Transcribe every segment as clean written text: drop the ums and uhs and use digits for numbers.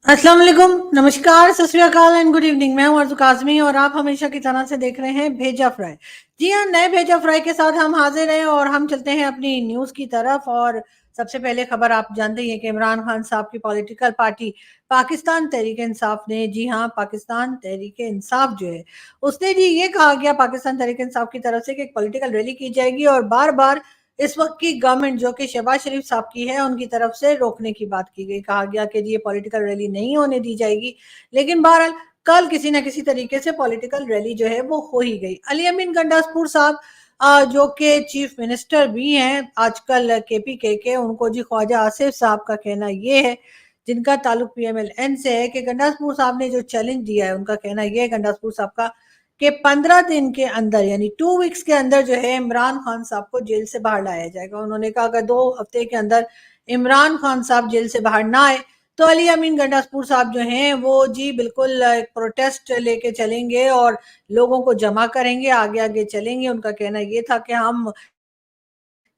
अस्सलाम वालेकुम, नमस्कार, सत श्री अकाल एंड गुड इवनिंग। मैं हूं अर्ज़ु काज़मी और आप हमेशा की तरह से देख रहे हैं भेजा फ्राई। जी हाँ, नए भेजा फ्राई के साथ हम हाजिर हैं और हम चलते हैं अपनी न्यूज़ की तरफ। और सबसे पहले खबर आप जानते ही हैं कि इमरान खान साहब की पॉलिटिकल पार्टी पाकिस्तान तहरीक इंसाफ ने, जी हाँ, पाकिस्तान तहरीक इंसाफ जो है, उसने जी ये कहा गया पाकिस्तान तहरीक इंसाफ की तरफ से कि एक पॉलिटिकल रैली की जाएगी और बार बार इस वक्त की गवर्नमेंट जो कि शहबाज शरीफ साहब की है उनकी तरफ से रोकने की बात की गई। कहा गया कि ये पॉलिटिकल रैली नहीं होने दी जाएगी, लेकिन बहरहाल कल किसी ना किसी तरीके से पॉलिटिकल रैली जो है वो हो ही गई। अली अमीन गंडासपुर साहब जो कि चीफ मिनिस्टर भी हैं आजकल केपीके, उनको जी ख्वाजा आसिफ साहब का कहना ये है, जिनका ताल्लुक पीएमएलएन से है, कि गंडासपुर साहब ने जो चैलेंज दिया है, उनका कहना यह है गंडासपुर साहब का कि 15 दिन के अंदर यानी 2 वीक्स के अंदर जो है इमरान खान साहब को जेल से बाहर लाया जाएगा। उन्होंने कहा अगर 2 हफ्ते के अंदर इमरान खान साहब जेल से बाहर ना आए तो अली अमीन गंडासपुर साहब जो हैं वो जी बिल्कुल एक प्रोटेस्ट लेके चलेंगे और लोगों को जमा करेंगे, आगे आगे चलेंगे। उनका कहना ये था कि हम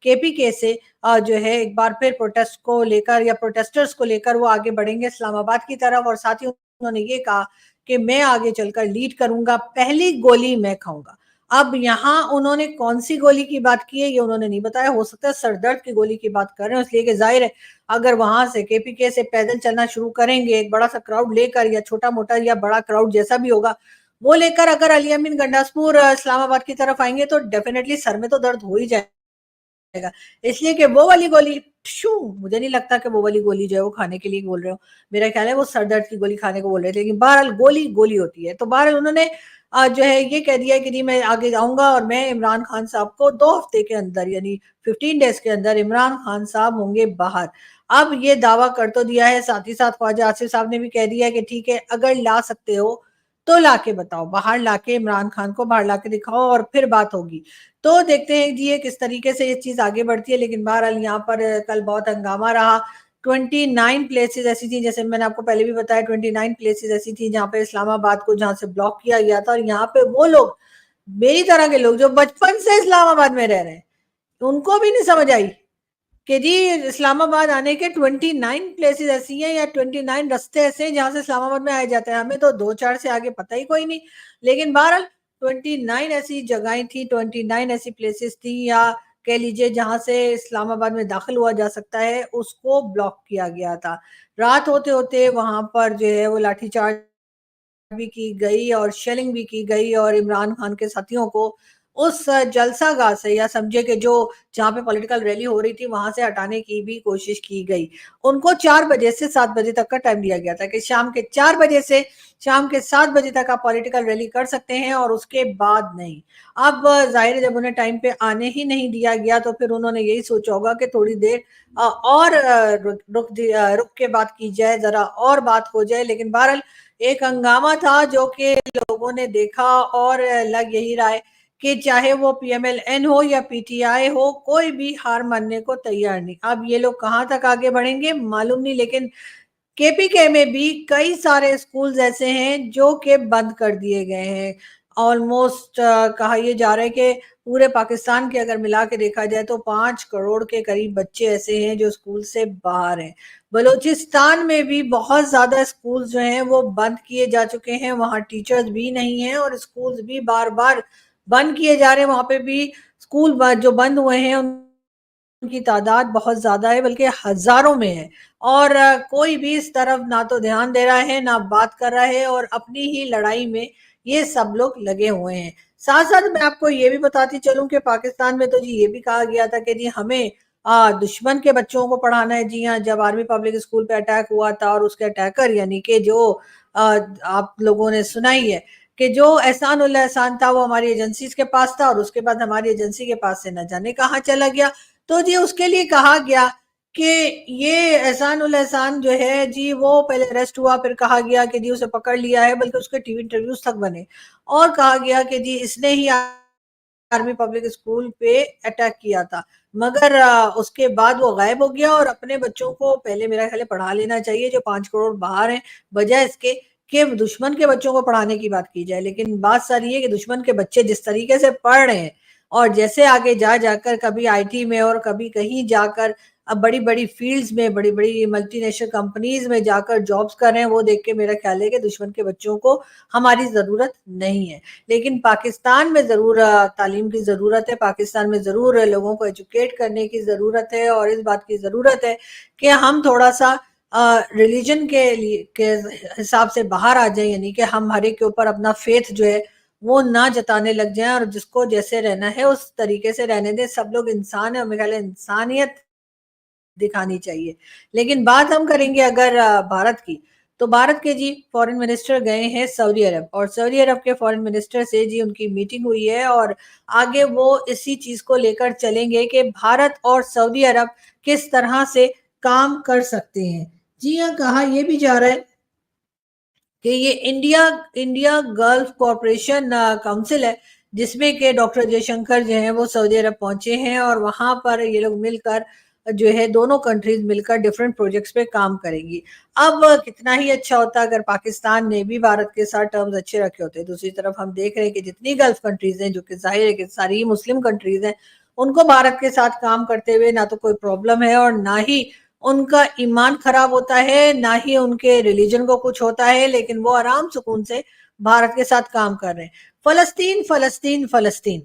केपीके से जो है एक बार फिर प्रोटेस्ट को लेकर या प्रोटेस्टर्स को लेकर वो आगे बढ़ेंगे इस्लामाबाद की तरफ। और साथ ही उन्होंने ये कहा कि मैं आगे चलकर लीड करूंगा, पहली गोली मैं खाऊंगा। अब यहाँ उन्होंने कौन सी गोली की बात की है ये उन्होंने नहीं बताया। हो सकता है सरदर्द की गोली की बात कर रहे हैं, इसलिए कि जाहिर है अगर वहां से केपीके से पैदल चलना शुरू करेंगे एक बड़ा सा क्राउड लेकर, या छोटा मोटा या बड़ा क्राउड जैसा भी होगा वो लेकर, अगर अली अमीन गंडासपुर इस्लामाबाद की तरफ आएंगे तो डेफिनेटली सर में तो दर्द हो ही जाएगा। इसलिए कि वो वाली गोली शू, मुझे नहीं लगता कि वो वाली गोली जो है वो खाने के लिए बोल रहे हो। मेरा ख्याल है वो सर दर्द की गोली खाने को बोल रहे थे, लेकिन बहरहाल गोली गोली होती है। तो बहरहाल उन्होंने जो है ये कह दिया कि जी मैं आगे जाऊंगा और मैं इमरान खान साहब को 2 हफ्ते के अंदर यानी 15 डेज के अंदर इमरान खान साहब होंगे बाहर। अब ये दावा कर तो दिया है, साथ ही साथ ख्वाजा आसिफ साहब ने भी कह दिया कि ठीक है अगर ला सकते हो तो लाके बताओ, बाहर लाके इमरान खान को बाहर लाके दिखाओ और फिर बात होगी। तो देखते हैं जी ये किस तरीके से ये चीज आगे बढ़ती है। लेकिन बहरहाल यहाँ पर कल बहुत हंगामा रहा। 29 प्लेसेस ऐसी थी, जैसे मैंने आपको पहले भी बताया, 29 प्लेसेस ऐसी थी जहाँ पे इस्लामाबाद को जहाँ से ब्लॉक किया गया था। और यहाँ पे वो लोग, मेरी तरह के लोग जो बचपन से इस्लामाबाद में रह रहे हैं, उनको भी नहीं समझ आई कि जी इस्लामाबाद आने के 29 प्लेसेस ऐसी हैं या 29 रास्ते ऐसे हैं जहां से इस्लामाबाद में आया जाता है। हमें तो 2-4 से आगे पता ही कोई नहीं। लेकिन बहरहाल 29 ऐसी जगहें थी, 29 ऐसी प्लेसेस थी, या कह लीजिए जहां से इस्लामाबाद में दाखिल हुआ जा सकता है, उसको ब्लॉक किया गया था। रात होते होते वहां पर जो है वो लाठीचार्ज भी की गई और शेलिंग भी की गई और इमरान खान के साथियों को उस जलसा गाह से, या समझे कि जो जहाँ पे पॉलिटिकल रैली हो रही थी वहां से हटाने की भी कोशिश की गई। उनको 4 बजे से 7 बजे तक का टाइम दिया गया था कि शाम के 4 बजे से शाम के 7 बजे तक आप पॉलिटिकल रैली कर सकते हैं और उसके बाद नहीं। अब जाहिर है जब उन्हें टाइम पे आने ही नहीं दिया गया तो फिर उन्होंने यही सोचा होगा कि थोड़ी देर और रुक के बात की जाए, जरा और बात हो जाए। लेकिन बहरहाल एक हंगामा था जो कि लोगों ने देखा और लग यही रहा है कि चाहे वो पीएमएलएन हो या पीटीआई हो, कोई भी हार मानने को तैयार नहीं। अब ये लोग कहां तक आगे बढ़ेंगे मालूम नहीं। लेकिन केपीके में भी कई सारे स्कूल्स ऐसे हैं जो कि बंद कर दिए गए हैं। ऑलमोस्ट कहा यह जा रहा है कि पूरे पाकिस्तान के अगर मिला के देखा जाए तो 5 करोड़ के करीब बच्चे ऐसे हैं जो स्कूल से बाहर हैं। बलूचिस्तान में भी बहुत ज्यादा स्कूल जो हैं वो बंद किए जा चुके हैं, वहां टीचर्स भी नहीं है और स्कूल्स भी बार बार बंद किए जा रहे हैं। वहां पे भी स्कूल जो बंद हुए हैं उनकी तादाद बहुत ज्यादा है, बल्कि हजारों में है। और कोई भी इस तरफ ना तो ध्यान दे रहा है ना बात कर रहा है और अपनी ही लड़ाई में ये सब लोग लगे हुए हैं। साथ साथ मैं आपको ये भी बताती चलूं कि पाकिस्तान में तो जी ये भी कहा गया था कि जी हमें दुश्मन के बच्चों को पढ़ाना है। जी हाँ, जब आर्मी पब्लिक स्कूल पे अटैक हुआ था और उसके अटैकर यानी कि जो आप लोगों ने सुना ही है कि जो एहसान उल्ला एहसान था वो हमारी एजेंसीज के पास था और उसके बाद हमारी एजेंसी के पास से न जाने कहाँ चला गया। तो जी उसके लिए कहा गया कि ये एहसान उल एहसान जो है जी वो पहले अरेस्ट हुआ, फिर कहा गया कि जी उसे पकड़ लिया है, बल्कि उसके टीवी इंटरव्यूज तक बने और कहा गया कि जी इसने ही आर्मी पब्लिक स्कूल पे अटैक किया था। मगर उसके बाद वो गायब हो गया और अपने बच्चों को पहले मेरा ख्याल है पढ़ा लेना चाहिए जो 5 करोड़ बाहर हैं, बजाय इसके कि दुश्मन के बच्चों को पढ़ाने की बात की जाए। लेकिन बात सारी है कि दुश्मन के बच्चे जिस तरीके से पढ़ रहे हैं और जैसे आगे जा जाकर कभी आईटी में और कभी कहीं जाकर अब बड़ी बड़ी फील्ड्स में, बड़ी बड़ी मल्टी नेशनल कंपनीज में जाकर जॉब्स कर रहे हैं, वो देख के मेरा ख्याल है कि दुश्मन के बच्चों को हमारी जरूरत नहीं है। लेकिन पाकिस्तान में जरूर तालीम की जरूरत है, पाकिस्तान में जरूर लोगों को एजुकेट करने की जरूरत है, और इस बात की जरूरत है कि हम थोड़ा सा रिलीजन के लिए के हिसाब से बाहर आ जाए, यानी कि हम हर एक के ऊपर अपना फेथ जो है वो ना जताने लग जाएं, और जिसको जैसे रहना है उस तरीके से रहने दें। सब लोग इंसान है और मेरे ख्याल है इंसानियत दिखानी चाहिए। लेकिन बात हम करेंगे अगर भारत की, तो भारत के जी फॉरेन मिनिस्टर गए हैं सऊदी अरब, और सऊदी अरब के फॉरेन मिनिस्टर से जी उनकी मीटिंग हुई है, और आगे वो इसी चीज को लेकर चलेंगे कि भारत और सऊदी अरब किस तरह से काम कर सकते हैं। जी हाँ, कहा यह भी जा रहा है कि ये India India gulf corporation council है, जिसमें के डॉक्टर जयशंकर जो है वो सऊदी अरब पहुंचे हैं, और वहां पर ये लोग मिलकर जो है दोनों कंट्रीज मिलकर डिफरेंट प्रोजेक्ट्स पे काम करेंगी। अब कितना ही अच्छा होता अगर पाकिस्तान ने भी भारत के साथ टर्म्स अच्छे रखे होते। दूसरी तरफ हम देख रहे हैं कि जितनी गल्फ कंट्रीज हैं, जो कि जाहिर है कि सारी ही मुस्लिम कंट्रीज हैं, उनको भारत के साथ काम करते हुए ना तो कोई प्रॉब्लम है और ना ही उनका ईमान खराब होता है, ना ही उनके रिलीजन को कुछ होता है, लेकिन वो आराम सुकून से भारत के साथ काम कर रहे हैं। फलस्तीन फलस्तीन फलस्तीन,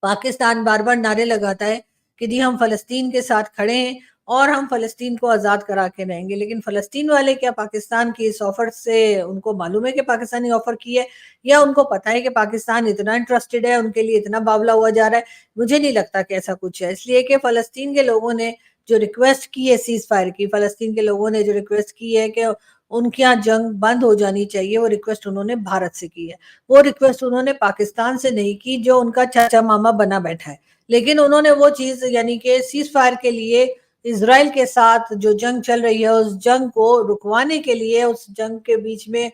पाकिस्तान बार बार नारे लगाता है कि जी हम फलस्तीन के साथ खड़े हैं और हम फलस्तीन को आजाद करा के रहेंगे, लेकिन फलस्तीन वाले क्या पाकिस्तान की इस ऑफर से उनको मालूम है कि पाकिस्तान ने ऑफर की है, या उनको पता है कि पाकिस्तान इतना इंटरेस्टेड है, उनके लिए इतना बावला हुआ जा रहा है? मुझे नहीं लगता कि ऐसा कुछ है। इसलिए कि फलस्तीन के लोगों ने जो रिक्वेस्ट की है सीज फायर की, फलस्तीन के लोगों ने जो रिक्वेस्ट की है कि उनके यहाँ जंग बंद हो जानी चाहिए, वो रिक्वेस्ट उन्होंने भारत से की है। वो रिक्वेस्ट उन्होंने पाकिस्तान से नहीं की जो उनका चाचा मामा बना बैठा है, लेकिन उन्होंने वो चीज यानी कि सीज फायर के लिए इसराइल के साथ जो जंग चल रही है उस जंग को रुकवाने के लिए, उस जंग के बीच में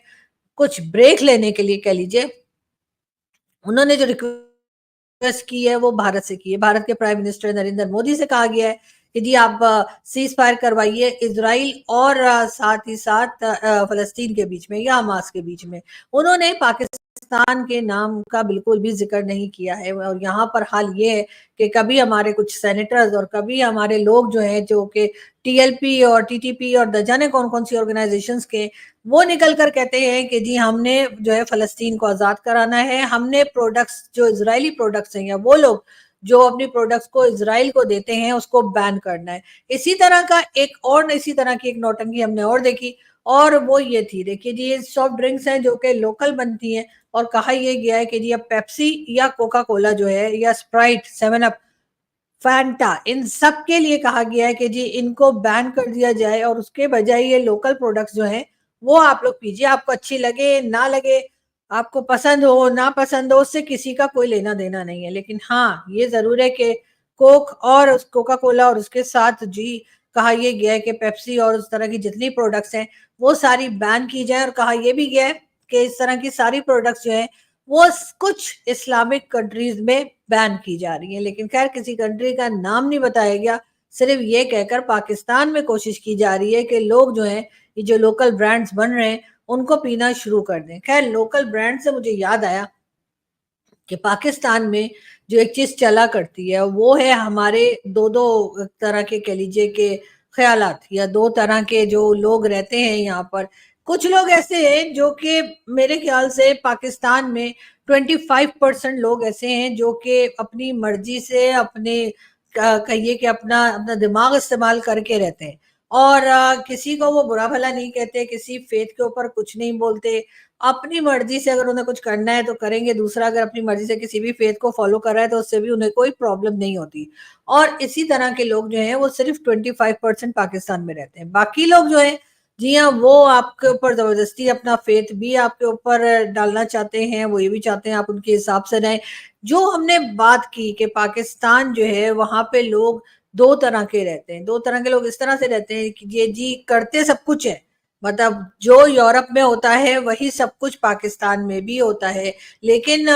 कुछ ब्रेक लेने के लिए कह लीजिए, उन्होंने जो रिक्वेस्ट की है वो भारत से की है। भारत के प्राइम मिनिस्टर नरेंद्र मोदी से कहा गया है कि जी आप सीज फायर करवाइए इसराइल और साथ ही साथ फलस्तीन के बीच में या हमास के बीच में। उन्होंने पाकिस्तान के नाम का बिल्कुल भी जिक्र नहीं किया है, और यहाँ पर हाल ये है कि कभी हमारे कुछ सेनेटर्स और कभी हमारे लोग जो हैं जो कि टीएलपी और टीटीपी और न जाने कौन कौन सी ऑर्गेनाइजेशंस के, वो निकल कर कहते हैं कि जी हमने जो है फलस्तीन को आजाद कराना है, हमने प्रोडक्ट्स जो इजरायली प्रोडक्ट्स हैं या वो लोग जो अपनी प्रोडक्ट्स को इजराइल को देते हैं उसको बैन करना है। इसी तरह का एक और इसी तरह की एक नौटंकी हमने और देखी, और वो ये थी, देखिए जी ये सॉफ्ट ड्रिंक्स हैं जो कि लोकल बनती हैं, और कहा यह गया है कि जी अब पेप्सी या कोका कोला जो है या स्प्राइट, सेवन अप, फैंटा, इन सब के लिए कहा गया है कि जी इनको बैन कर दिया जाए, और उसके बजाय ये लोकल प्रोडक्ट्स जो हैं वो आप लोग पीजिए। आपको अच्छी लगे ना लगे, आपको पसंद हो ना पसंद हो, उससे किसी का कोई लेना देना नहीं है। लेकिन हाँ ये जरूर है कि कोक और कोका कोला और उसके साथ जी कहा यह गया है कि पेप्सी और उस तरह की जितनी प्रोडक्ट्स हैं वो सारी बैन की जाए, और कहा यह भी गया है कि इस तरह की सारी प्रोडक्ट्स जो है वो कुछ इस्लामिक कंट्रीज में बैन की जा रही है। लेकिन खैर किसी कंट्री का नाम नहीं बताया गया, सिर्फ ये कहकर पाकिस्तान में कोशिश की जा रही है कि लोग जो हैं ये जो लोकल ब्रांड्स बन रहे हैं उनको पीना शुरू कर दें। खैर लोकल ब्रांड से मुझे याद आया कि पाकिस्तान में जो एक चीज चला करती है वो है हमारे दो दो तरह के कह लीजिए के ख्यालात, या दो तरह के जो लोग रहते हैं यहाँ पर। कुछ लोग ऐसे हैं जो कि मेरे ख्याल से पाकिस्तान में 25% लोग ऐसे हैं जो कि अपनी मर्जी से अपने कहिए कि अपना अपना दिमाग इस्तेमाल करके रहते हैं, और किसी को वो बुरा भला नहीं कहते, किसी फेथ के ऊपर कुछ नहीं बोलते, अपनी मर्जी से अगर उन्हें कुछ करना है तो करेंगे। दूसरा अगर अपनी मर्जी से किसी भी फेथ को फॉलो कर रहा है तो उससे भी उन्हें कोई प्रॉब्लम नहीं होती। और इसी तरह के लोग जो हैं वो सिर्फ 25% पाकिस्तान में रहते हैं। बाकी लोग जो हैं जी हाँ वो आपके ऊपर जबरदस्ती अपना फेथ भी आपके ऊपर डालना चाहते हैं, वो ये भी चाहते हैं आप उनके हिसाब से रहें। जो हमने बात की कि पाकिस्तान जो है वहां पे लोग दो तरह के रहते हैं, दो तरह के लोग इस तरह से रहते हैं कि ये जी करते सब कुछ है, मतलब जो यूरोप में होता है वही सब कुछ पाकिस्तान में भी होता है। लेकिन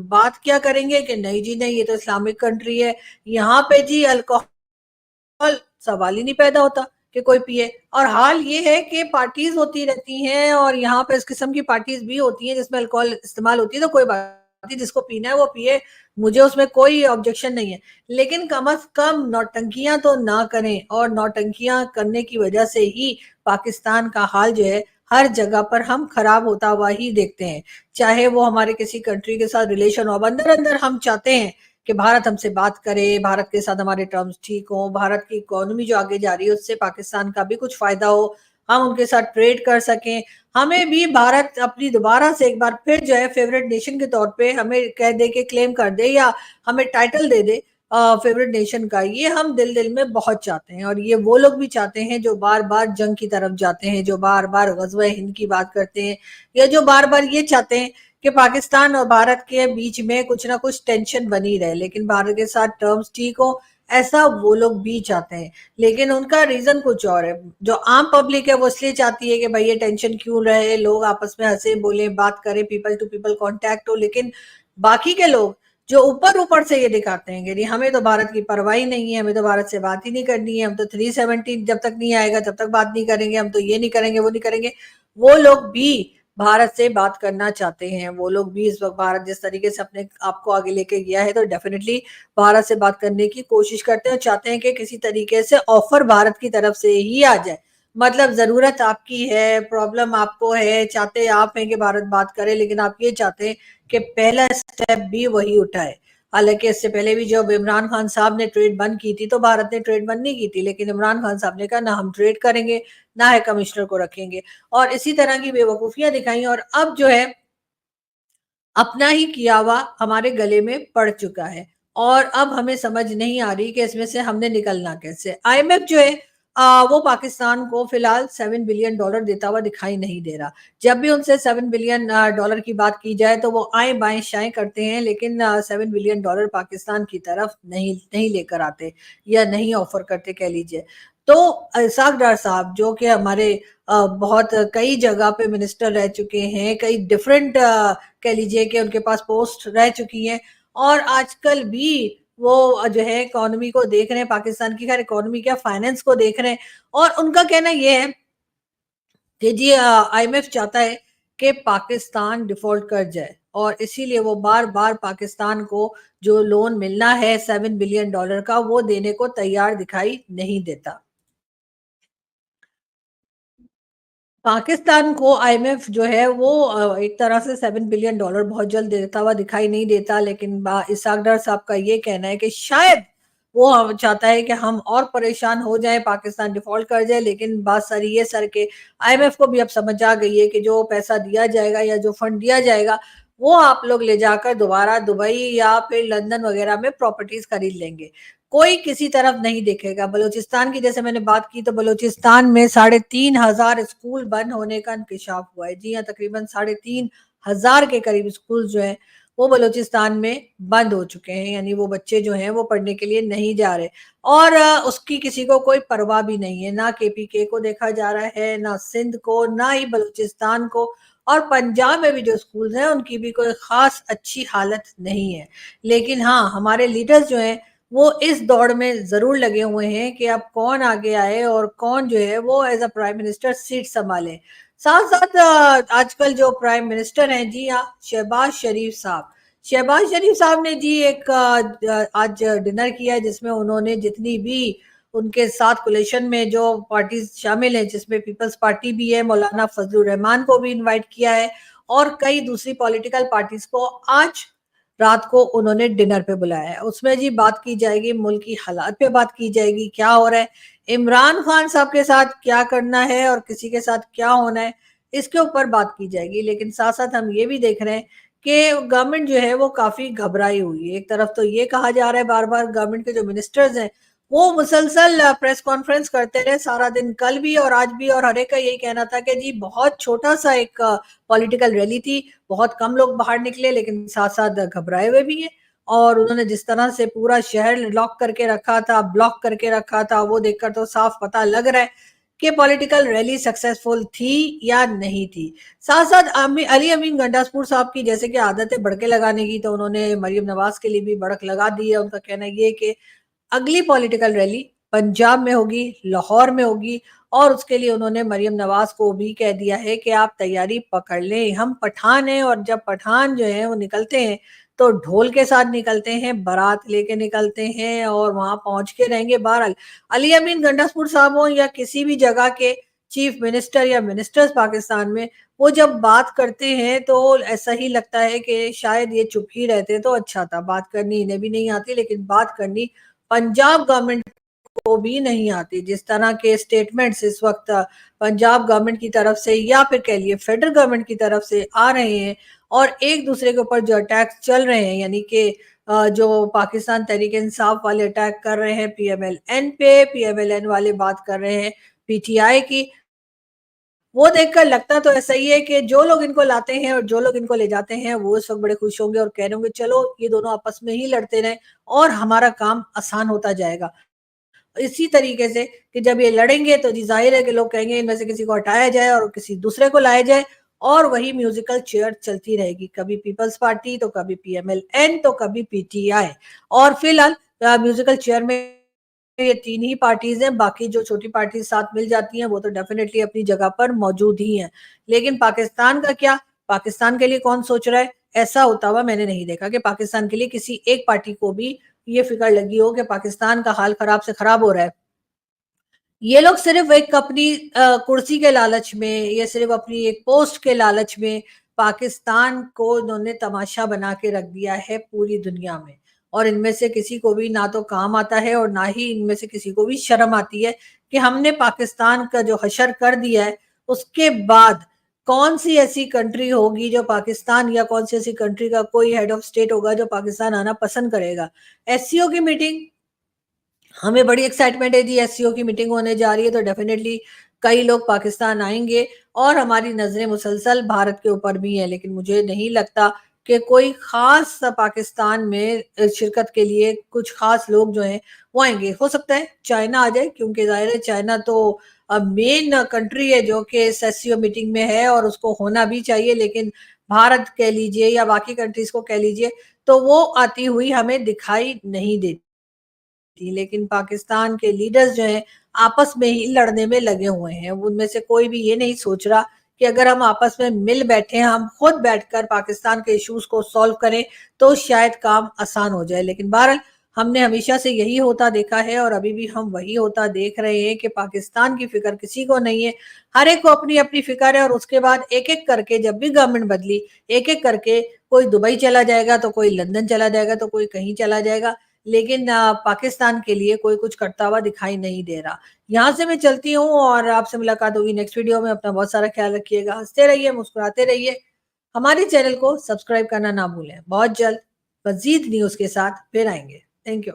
बात क्या करेंगे कि नहीं जी नहीं ये तो इस्लामिक कंट्री है, यहाँ पे जी अल्कोहल सवाल ही नहीं पैदा होता कि कोई पिए। और हाल ये है कि पार्टीज होती रहती हैं और यहाँ पे इस किस्म की पार्टीज भी होती हैं जिसमें अल्कोहल इस्तेमाल होती है, तो कोई बात नहीं, जिसको पीना है वो पिए, मुझे उसमें कोई ऑब्जेक्शन नहीं है, लेकिन कम अज कम नौटंकियां तो ना करें, और नौटंकियां करने की वजह से ही पाकिस्तान का हाल जो है हर जगह पर हम खराब होता हुआ ही देखते हैं। चाहे वो हमारे किसी कंट्री के साथ रिलेशन हो, अंदर अंदर हम चाहते हैं कि भारत हमसे बात करे, भारत के साथ हमारे टर्म्स ठीक हो, भारत की इकोनॉमी जो आगे जा रही है उससे पाकिस्तान का भी कुछ फायदा हो, हम उनके साथ ट्रेड कर सकें, हमें भी भारत अपनी दोबारा से एक बार फिर जो है फेवरेट नेशन के तौर पे हमें कह दे के क्लेम कर दे, या हमें टाइटल दे दे फेवरेट नेशन का। ये हम दिल दिल में बहुत चाहते हैं, और ये वो लोग भी चाहते हैं जो बार बार जंग की तरफ जाते हैं, जो बार बार गज़वे हिंद की बात करते हैं, या जो बार बार ये चाहते हैं कि पाकिस्तान और भारत के बीच में कुछ ना कुछ टेंशन बनी रहे, लेकिन भारत के साथ टर्म्स ठीक हो, ऐसा वो लोग भी चाहते हैं। लेकिन उनका रीजन कुछ और है। जो आम पब्लिक है वो इसलिए चाहती है कि भाई ये टेंशन क्यों रहे, लोग आपस में हंसे बोले बात करें, पीपल टू पीपल कांटेक्ट हो। लेकिन बाकी के लोग जो ऊपर ऊपर से ये दिखाते हैं कि हमें तो भारत की परवाह ही नहीं है, हमें तो भारत से बात ही नहीं करनी है, हम तो 370 जब तक नहीं आएगा तब तक बात नहीं करेंगे, हम तो ये नहीं करेंगे वो नहीं करेंगे, वो लोग भी भारत से बात करना चाहते हैं। वो लोग भी इस वक्त भारत जिस तरीके से अपने आप को आगे लेके गया है, तो डेफिनेटली भारत से बात करने की कोशिश करते हैं और चाहते हैं कि किसी तरीके से ऑफर भारत की तरफ से ही आ जाए। मतलब जरूरत आपकी है, प्रॉब्लम आपको है, चाहते आप हैं कि भारत बात करे, लेकिन आप ये चाहते हैं कि पहला स्टेप भी वही उठाए। हालांकि इससे पहले भी जब इमरान खान साहब ने ट्रेड बंद की थी तो भारत ने ट्रेड बंद नहीं की थी, लेकिन इमरान खान साहब ने कहा ना हम ट्रेड करेंगे, ना है कमिश्नर को रखेंगे, और इसी तरह की बेवकूफियां दिखाई। और अब जो है अपना ही किया हुआ हमारे गले में पड़ चुका है, और अब हमें समझ नहीं आ रही कि इसमें से हमने निकलना कैसे। आईएमएफ जो है वो पाकिस्तान को फिलहाल $7 बिलियन देता हुआ दिखाई नहीं दे रहा। जब भी उनसे $7 बिलियन की बात की जाए तो वो आए बाएं शाएं करते हैं, लेकिन $7 बिलियन पाकिस्तान की तरफ नहीं नहीं लेकर आते, या नहीं ऑफर करते कह लीजिए। तो इसाक डार साहब जो कि हमारे बहुत कई जगह पे मिनिस्टर रह चुके हैं, कई डिफरेंट कह लीजिए कि उनके पास पोस्ट रह चुकी है, और आजकल भी वो जो है इकोनॉमी को देख रहे हैं, पाकिस्तान की खैर इकोनॉमी क्या फाइनेंस को देख रहे हैं, और उनका कहना ये है कि जी आईएमएफ चाहता है कि पाकिस्तान डिफॉल्ट कर जाए, और इसीलिए वो बार बार पाकिस्तान को जो लोन मिलना है $7 बिलियन का वो देने को तैयार दिखाई नहीं देता। पाकिस्तान को आईएमएफ जो है वो एक तरह से $7 बिलियन बहुत जल्द देता हुआ दिखाई नहीं देता, लेकिन इसाक डार साहब का ये कहना है कि शायद वो चाहता है कि हम और परेशान हो जाएं, पाकिस्तान डिफॉल्ट कर जाए। लेकिन बात सारी ये सर के आईएमएफ को भी अब समझ आ गई है कि जो पैसा दिया जाएगा या जो फंड दिया जाएगा वो आप लोग ले जाकर दोबारा दुबई या फिर लंदन वगैरह में प्रॉपर्टीज खरीद लेंगे, कोई किसी तरफ नहीं देखेगा। बलूचिस्तान की जैसे मैंने बात की, तो बलूचिस्तान में 3,500 स्कूल बंद होने का इंकशाफ हुआ है। जी हाँ, तकरीबन 3,500 के करीब स्कूल जो है वो बलूचिस्तान में बंद हो चुके हैं, यानी वो बच्चे जो हैं वो पढ़ने के लिए नहीं जा रहे, और उसकी किसी को कोई परवाह भी नहीं है, ना केपीके को देखा जा रहा है, ना सिंध को, ना ही बलूचिस्तान को। और पंजाब में भी जो स्कूल हैं उनकी भी कोई खास अच्छी हालत नहीं है। लेकिन हाँ, हमारे लीडर्स जो हैं वो इस दौड़ में जरूर लगे हुए हैं कि अब कौन आगे आए और कौन जो है वो as a prime minister seat संभाले। साथ साथ आजकल जो प्राइम मिनिस्टर हैं, जी हाँ, शहबाज शरीफ साहब। शहबाज शरीफ साहब ने जी एक आज डिनर किया है, जिसमें उन्होंने जितनी भी उनके साथ कोलेशन में जो पार्टीज शामिल हैं, जिसमें पीपल्स पार्टी भी है, मौलाना फजलुर रहमान को भी इनवाइट किया है, और कई दूसरी पॉलिटिकल पार्टीज को आज रात को उन्होंने डिनर पे बुलाया है। उसमें जी बात की जाएगी, मुल्क की हालात पे बात की जाएगी, क्या हो रहा है, इमरान खान साहब के साथ क्या करना है और किसी के साथ क्या होना है, इसके ऊपर बात की जाएगी। लेकिन साथ साथ हम ये भी देख रहे हैं कि गवर्नमेंट जो है वो काफी घबराई हुई है। एक तरफ तो ये कहा जा रहा है बार बार, गवर्नमेंट के जो मिनिस्टर्स हैं वो मुसलसल प्रेस कॉन्फ्रेंस करते रहे सारा दिन, कल भी और आज भी, और हर एक का यही कहना था कि जी बहुत छोटा सा एक पॉलिटिकल रैली थी, बहुत कम लोग बाहर निकले, लेकिन साथ साथ घबराए हुए भी हैं। और उन्होंने जिस तरह से पूरा शहर लॉक करके रखा था, ब्लॉक करके रखा था, वो देखकर तो साफ पता लग रहा है कि पॉलिटिकल रैली सक्सेसफुल थी या नहीं थी। साथ साथ अली अमीन गंडासपुर साहब की जैसे कि आदत है भड़के लगाने की, तो उन्होंने मरियम नवाज के लिए भी भड़क लगा दी है। उनका कहना ये कि अगली पॉलिटिकल रैली पंजाब में होगी, लाहौर में होगी, और उसके लिए उन्होंने मरियम नवाज को भी कह दिया है कि आप तैयारी पकड़ लें, हम पठान हैं, और जब पठान जो है वो निकलते हैं तो ढोल के साथ निकलते हैं, बारात लेके निकलते हैं और वहां पहुंच के रहेंगे। बहरहाल अली अमीन गंडासपुर साहब हो या किसी भी जगह के चीफ मिनिस्टर या मिनिस्टर्स पाकिस्तान में, वो जब बात करते हैं तो ऐसा ही लगता है कि शायद ये चुप ही रहते तो अच्छा था। बात करनी इन्हें भी नहीं आती, लेकिन बात करनी पंजाब गवर्नमेंट को भी नहीं आती। जिस तरह के स्टेटमेंट्स इस वक्त पंजाब गवर्नमेंट की तरफ से या फिर कह लिए फेडरल गवर्नमेंट की तरफ से आ रहे हैं और एक दूसरे के ऊपर जो अटैक्स चल रहे हैं, यानी कि जो पाकिस्तान तहरीक इंसाफ वाले अटैक कर रहे हैं पीएमएलएन पे, पीएमएलएन वाले बात कर रहे हैं पीटीआई की, वो देखकर लगता तो ऐसा ही है कि जो लोग इनको लाते हैं और जो लोग इनको ले जाते हैं वो इस वक्त बड़े खुश होंगे और कह रहे होंगे चलो ये दोनों आपस में ही लड़ते रहे और हमारा काम आसान होता जाएगा। इसी तरीके से कि जब ये लड़ेंगे तो जी जाहिर है कि लोग कहेंगे इनमें से किसी को हटाया जाए और किसी दूसरे को लाया जाए और वही म्यूजिकल चेयर चलती रहेगी, कभी पीपल्स पार्टी तो कभी पीएमएलएन तो कभी पीटीआई। और फिलहाल म्यूजिकल चेयर में ये तीन ही पार्टीज हैं, बाकी जो छोटी पार्टी साथ मिल जाती हैं वो तो डेफिनेटली अपनी जगह पर मौजूद ही हैं। लेकिन पाकिस्तान का क्या, पाकिस्तान के लिए कौन सोच रहा है? ऐसा होता हुआ मैंने नहीं देखा कि पाकिस्तान के लिए किसी एक पार्टी को भी ये फिक्र लगी हो कि पाकिस्तान का हाल खराब से खराब हो रहा है। ये लोग सिर्फ एक अपनी कुर्सी के लालच में, ये सिर्फ अपनी एक पोस्ट के लालच में पाकिस्तान को इन्होंने तमाशा बना के रख दिया है पूरी दुनिया में। और इनमें से किसी को भी ना तो काम आता है और ना ही इनमें से किसी को भी शर्म आती है कि हमने पाकिस्तान का जो हशर कर दिया है, उसके बाद कौन सी ऐसी कंट्री होगी जो पाकिस्तान, या कौन सी ऐसी कंट्री का कोई हेड ऑफ स्टेट होगा जो पाकिस्तान आना पसंद करेगा। एससीओ की मीटिंग, हमें बड़ी एक्साइटमेंट है जी, एससीओ की मीटिंग होने जा रही है तो डेफिनेटली कई लोग पाकिस्तान आएंगे और हमारी नजरें मुसलसल भारत के ऊपर भी हैं। लेकिन मुझे नहीं लगता कि कोई खास पाकिस्तान में शिरकत के लिए कुछ खास लोग जो हैं वो आएंगे। हो सकता है चाइना आ जाए, क्योंकि जाहिर है चाइना तो मेन कंट्री है जो कि एससीओ मीटिंग में है और उसको होना भी चाहिए। लेकिन भारत कह लीजिए या बाकी कंट्रीज को कह लीजिए तो वो आती हुई हमें दिखाई नहीं देती थी। लेकिन पाकिस्तान के लीडर्स जो हैं आपस में ही लड़ने में लगे हुए हैं। उनमें से कोई भी ये नहीं सोच रहा कि अगर हम आपस में मिल बैठे, हम खुद बैठकर पाकिस्तान के इश्यूज को सॉल्व करें तो शायद काम आसान हो जाए। लेकिन बहरहाल हमने हमेशा से यही होता देखा है और अभी भी हम वही होता देख रहे हैं कि पाकिस्तान की फिक्र किसी को नहीं है। हर एक को अपनी अपनी फिक्र है और उसके बाद एक एक करके जब भी गवर्नमेंट बदली, एक एक करके कोई दुबई चला जाएगा तो कोई लंदन चला जाएगा तो कोई कहीं चला जाएगा। लेकिन पाकिस्तान के लिए कोई कुछ करता हुआ दिखाई नहीं दे रहा। यहाँ से मैं चलती हूँ और आपसे मुलाकात होगी नेक्स्ट वीडियो में। अपना बहुत सारा ख्याल रखिएगा, हंसते रहिए, मुस्कुराते रहिए, हमारे चैनल को सब्सक्राइब करना ना भूलें। बहुत जल्द मजीद न्यूज के साथ फिर आएंगे। Thank you.